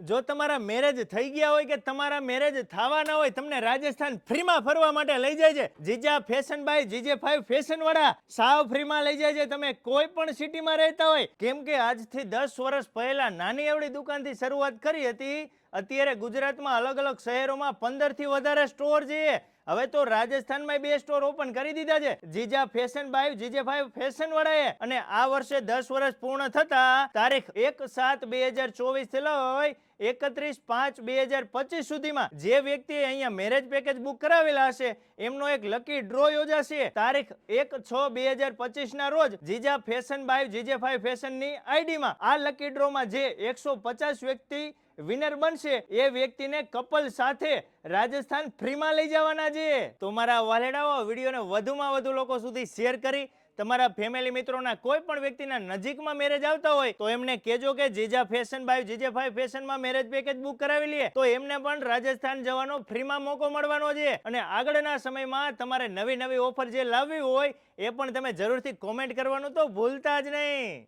જો તમારા મેરેજ થઈ ગયા હોય કે તમારા મેરેજ થવાના હોય, તમને રાજસ્થાન ફ્રીમાં ફરવા માટે લઈ જાય છે જીજા ફેશન બાય GJ5 ફેશન વાળા. સાવ ફ્રીમાં લઈ જાય છે. તમે કોઈ પણ સિટીમાં રહેતા હોય, કેમ કે આજથી 10 વર્ષ પહેલા નાની એવડી દુકાનથી શરૂઆત કરી હતી. અત્યારે ગુજરાતમાં અલગ અલગ શહેરોમાં 15 થી વધારે સ્ટોર છે. હવે તો રાજસ્થાનમાં 2 સ્ટોર ઓપન કરી દીધા છે જીજા ફેશન બાય GJ5 ફેશન વાળાએ. અને આ વર્ષે 10 વર્ષ પૂર્ણ થતા તારીખ 1/7/2024 થી લઈ 31/5/2025 સુધીમાં જે વ્યક્તિએ અહીંયા મેરેજ પેકેજ બુક કરાવેલા હશે એમનો એક લકી ડ્રો યોજાશે તારીખ 1/6/2025 ના રોજ જીજા ફેશન બાય GJ5 ફેશનની આઈડીમાં. આ લકી ડ્રોમાં જે 150 વ્યક્તિ વિનર બનશે એ વ્યક્તિને કપલ સાથે રાજસ્થાન ફ્રીમાં લઈ જવાના છે. તો મારા વાલેડાઓ, વિડીયોને વધુમાં વધુ લોકો સુધી શેર કરી તમારા ફેમિલી મિત્રોના કોઈ પણ વ્યક્તિના નજીકમાં મેરેજ આવતા હોય તો એમને કહેજો કે જીજા ફેશન બાય GJ5 ફેશનમાં મેરેજ પેકેજ બુક કરાવી લઈએ તો એમને પણ રાજસ્થાન જવાનો ફ્રીમાં મોકો મળવાનો છે. અને આગળના સમયમાં તમારે નવી નવી ઓફર જે લાવવી હોય એ પણ તમે જરૂરથી કોમેન્ટ કરવાનું તો ભૂલતા જ નહીં.